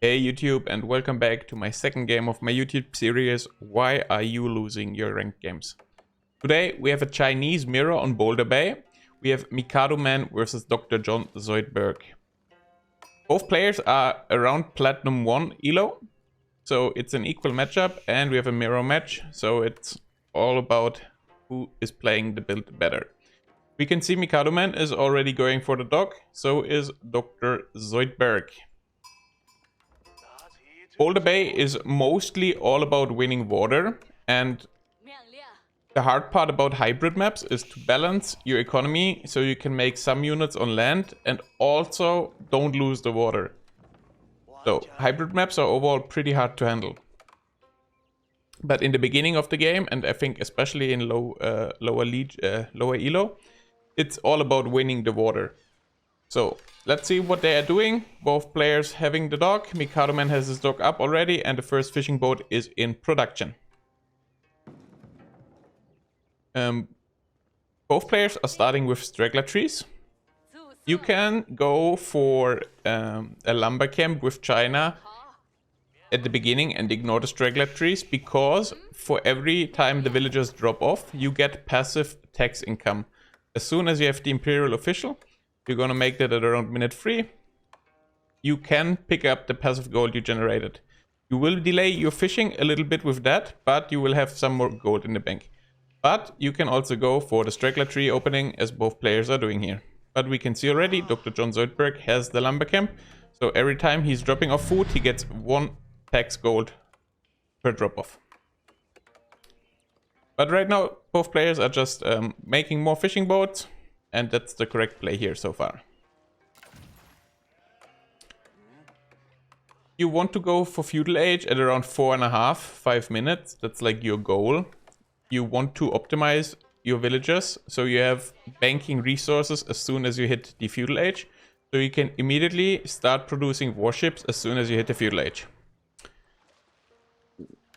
Hey YouTube, and welcome back to my second game of my YouTube series, Why Are You Losing Your Ranked Games? Today we have a Chinese mirror on Boulder Bay. We have Mikado Man versus Dr. John Zoidberg. Both players are around Platinum 1 Elo, so it's an equal matchup, and we have a mirror match, so it's all about who is playing the build better. We can see Mikado Man is already going for the dog, so is Dr. Zoidberg. Boulder Bay is mostly all about winning water, and the hard part about hybrid maps is to balance your economy so you can make some units on land and also don't lose the water. So hybrid maps are overall pretty hard to handle. But in the beginning of the game, and I think especially in lower elo, it's all about winning the water. So let's see what they are doing. Both players having the dog. Mikado Man has his dog up already, and the first fishing boat is in production. Both players are starting with straggler trees. You can go for a lumber camp with China at the beginning and ignore the straggler trees, because for every time the villagers drop off, you get passive tax income. As soon as you have the Imperial Official, you're gonna make that at around minute 3. You can pick up the passive gold you generated. You will delay your fishing a little bit with that, but you will have some more gold in the bank. But you can also go for the straggler tree opening, as both players are doing here. But we can see already Dr. John Zoidberg has the lumber camp, so every time he's dropping off food, he gets 1 tax gold per drop off. But right now, both players are just making more fishing boats, and that's the correct play here so far. You want to go for feudal age at around 4.5-5 minutes. That's like your goal. You want to optimize your villagers so you have banking resources as soon as you hit the feudal age, so you can immediately start producing warships as soon as you hit the feudal age.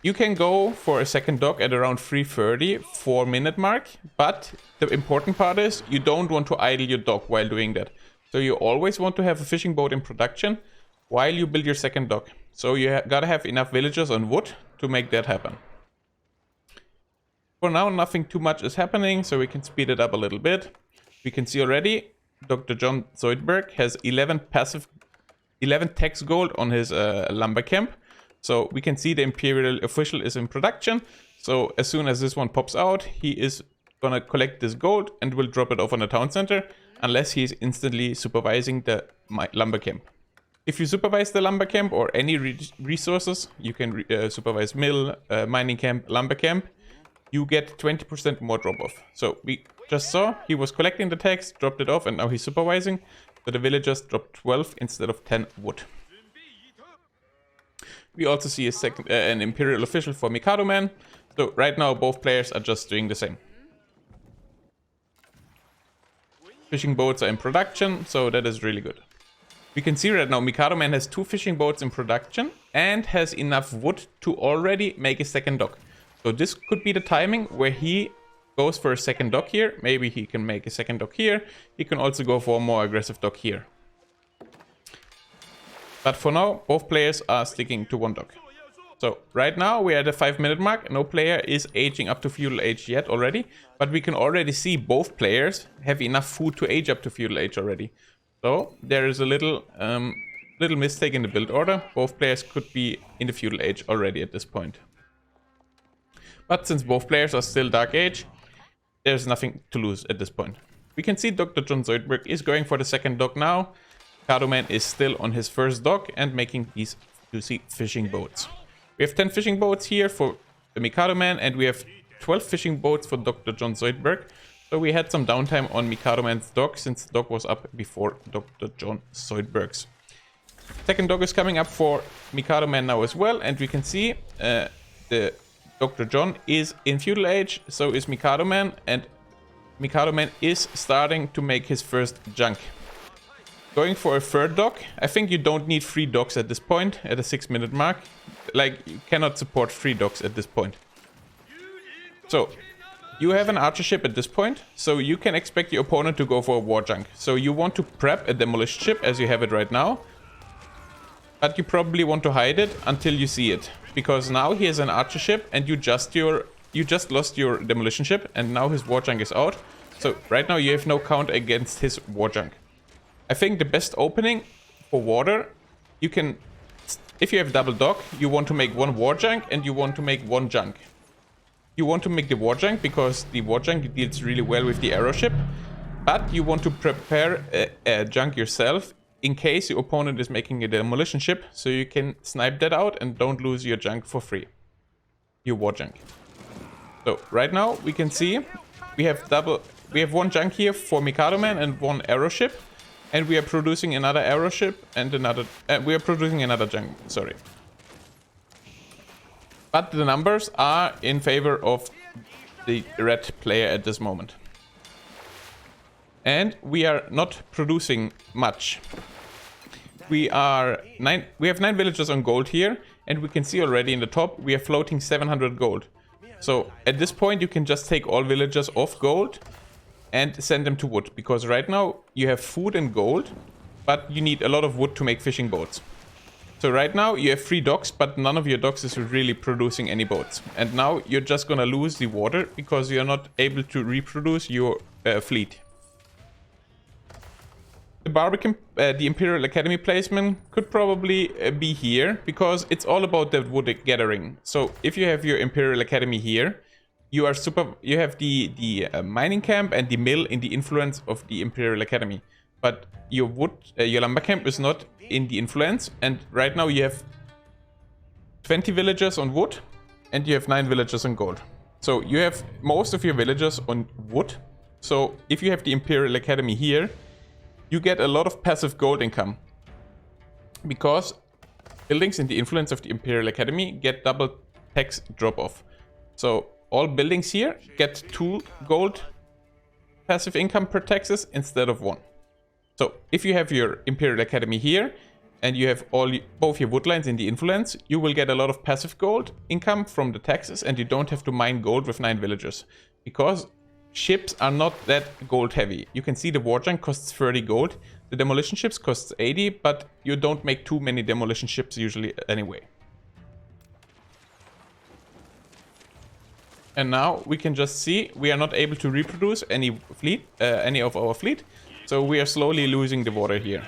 You can go for a second dock at around 3:30, 4-minute mark, but the important part is you don't want to idle your dock while doing that. So you always want to have a fishing boat in production while you build your second dock. So you gotta have enough villagers on wood to make that happen. For now, nothing too much is happening, so we can speed it up a little bit. We can see already Dr. John Zoidberg has 11 tax gold on his lumber camp. So we can see the Imperial Official is in production. So as soon as this one pops out, he is gonna collect this gold and will drop it off on the town center, unless he is instantly supervising the lumber camp. If you supervise the lumber camp or any resources, you can supervise mill, mining camp, lumber camp, you get 20% more drop off. So we just saw he was collecting the tax, dropped it off, and now he's supervising. So the villagers dropped 12 instead of 10 wood. We also see an Imperial Official for Mikado Man. So right now both players are just doing the same. Fishing boats are in production, so that is really good. We can see right now Mikado Man has 2 fishing boats in production and has enough wood to already make a second dock. So this could be the timing where he goes for a second dock here. Maybe he can make a second dock here. He can also go for a more aggressive dock here. But for now, both players are sticking to 1 dock. So right now we are at the 5-minute mark. No player is aging up to feudal age yet already. But we can already see both players have enough food to age up to feudal age already. So there is a little mistake in the build order. Both players could be in the feudal age already at this point. But since both players are still dark age, there's nothing to lose at this point. We can see Dr. John Zoidberg is going for the second dock now. Mikado Man is still on his first dock and making these juicy fishing boats. We have 10 fishing boats here for the Mikado Man, and we have 12 fishing boats for Dr. John Zoidberg. So we had some downtime on Mikado Man's dock, since the dock was up before Dr. John Zoidberg's. Second dock is coming up for Mikado Man now as well, and we can see the Dr. John is in feudal age, so is Mikado Man, and Mikado Man is starting to make his first junk. Going for a third dock. I think you don't need 3 docks at this point, at a 6-minute mark. Like, you cannot support 3 docks at this point. So, you have an archer ship at this point, so you can expect your opponent to go for a war junk. So you want to prep a demolished ship, as you have it right now. But you probably want to hide it until you see it, because now he has an archer ship and you just lost your demolition ship, and now his war junk is out. So right now you have no count against his war junk. I think the best opening for water, you can, if you have double dock, you want to make one war junk and you want to make one junk. You want to make the war junk because the war junk deals really well with the arrow ship, but you want to prepare a junk yourself in case your opponent is making a demolition ship, so you can snipe that out and don't lose your junk for free. Your war junk. So right now we can see we have one junk here for Mikado Man and one arrow ship, and we are producing another arrow ship and we are producing another junk, sorry. But the numbers are in favor of the red player at this moment. And we are not producing much. We have 9 villagers on gold here, and we can see already in the top we are floating 700 gold. So at this point you can just take all villagers off gold and send them to wood, because right now you have food and gold, but you need a lot of wood to make fishing boats. So right now you have 3 docks, but none of your docks is really producing any boats. And now you're just gonna lose the water because you're not able to reproduce your fleet. The Barbican, the Imperial Academy placement could probably be here, because it's all about the wood gathering. So if you have your Imperial Academy here, you have the mining camp and the mill in the influence of the Imperial Academy. But your lumber camp is not in the influence, and right now you have 20 villagers on wood and you have 9 villagers on gold. So you have most of your villagers on wood. So if you have the Imperial Academy here, you get a lot of passive gold income, because buildings in the influence of the Imperial Academy get double tax drop off. So all buildings here get 2 gold passive income per taxes instead of 1. So if you have your Imperial Academy here and you have both your woodlines in the influence, you will get a lot of passive gold income from the taxes, and you don't have to mine gold with 9 villagers, because ships are not that gold heavy. You can see the war junk costs 30 gold, the demolition ships costs 80, but you don't make too many demolition ships usually anyway. And now we can just see we are not able to reproduce any of our fleet, so we are slowly losing the water here.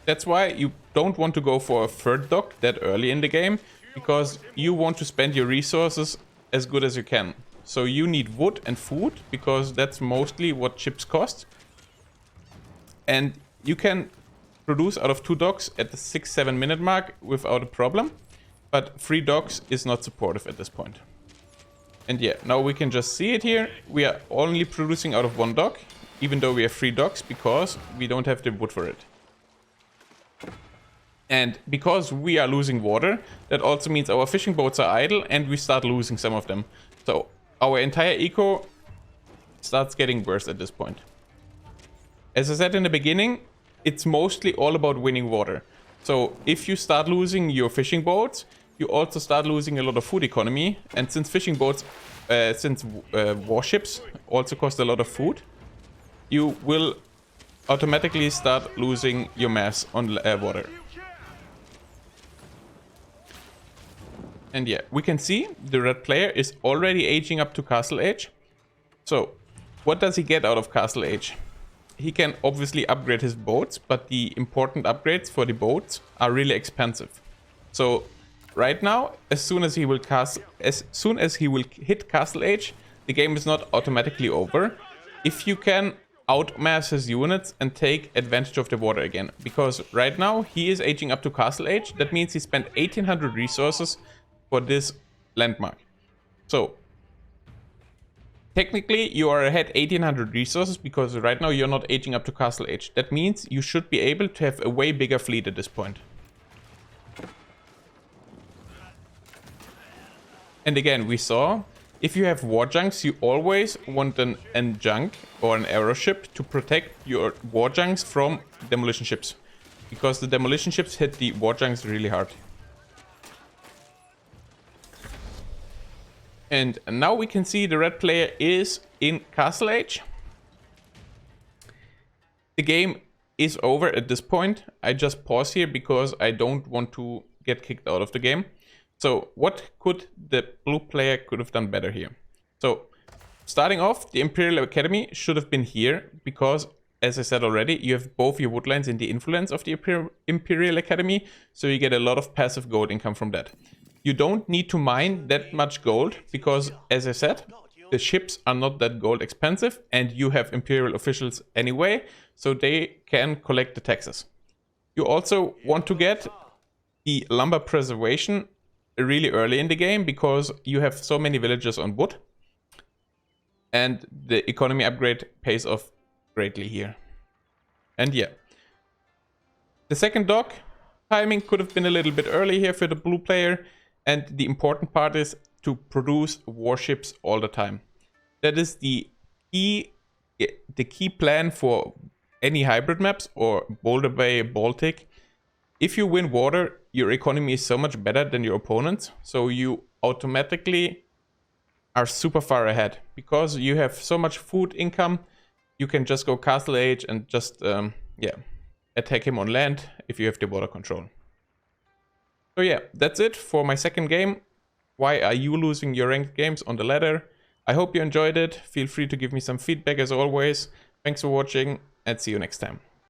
That's why you don't want to go for a third dock that early in the game, because you want to spend your resources as good as you can. So you need wood and food, because that's mostly what ships cost. And you can produce out of 2 docks at the 6-7 minute mark without a problem, but 3 docks is not supportive at this point. And yeah, now we can just see it here. We are only producing out of 1 dock, even though we have 3 docks, because we don't have the wood for it. And because we are losing water, that also means our fishing boats are idle and we start losing some of them. So our entire eco starts getting worse at this point. As I said in the beginning, it's mostly all about winning water. So if you start losing your fishing boats, you also start losing a lot of food economy. And since fishing boats, warships also cost a lot of food, you will automatically start losing your mass on water. And yeah, we can see the red player is already aging up to Castle Age. So what does he get out of Castle Age? He can obviously upgrade his boats, but the important upgrades for the boats are really expensive. So right now, as soon as he will hit Castle Age, the game is not automatically over if you can outmass his units and take advantage of the water again. Because right now he is aging up to Castle Age. That means he spent 1800 resources for this landmark. So technically you are ahead 1800 resources, because right now you're not aging up to Castle Age. That means you should be able to have a way bigger fleet at this point. And again, we saw if you have war junks, you always want a junk or an arrow ship to protect your war junks from demolition ships, because the demolition ships hit the war junks really hard. And now we can see the red player is in Castle Age. the game is over at this point. I just pause here because I don't want to get kicked out of the game. So what could the blue player could have done better here? So starting off, the Imperial Academy should have been here because, as I said already, you have both your woodlands in the influence of the Imperial Academy, so you get a lot of passive gold income from that. You don't need to mine that much gold because, as I said, the ships are not that gold expensive and you have Imperial officials anyway, so they can collect the taxes. You also want to get the lumber preservation really early in the game because you have so many villagers on wood. And the economy upgrade pays off greatly here. And yeah. The second dock timing could have been a little bit early here for the blue player. And the important part is to produce warships all the time. That is the key plan for any hybrid maps or Boulder Bay, Baltic. If you win water, your economy is so much better than your opponents. So you automatically are super far ahead because you have so much food income. You can just go Castle Age and just attack him on land if you have the water control. So yeah, that's it for my second game. Why are you losing your ranked games on the ladder? I hope you enjoyed it. Feel free to give me some feedback as always. Thanks for watching and see you next time.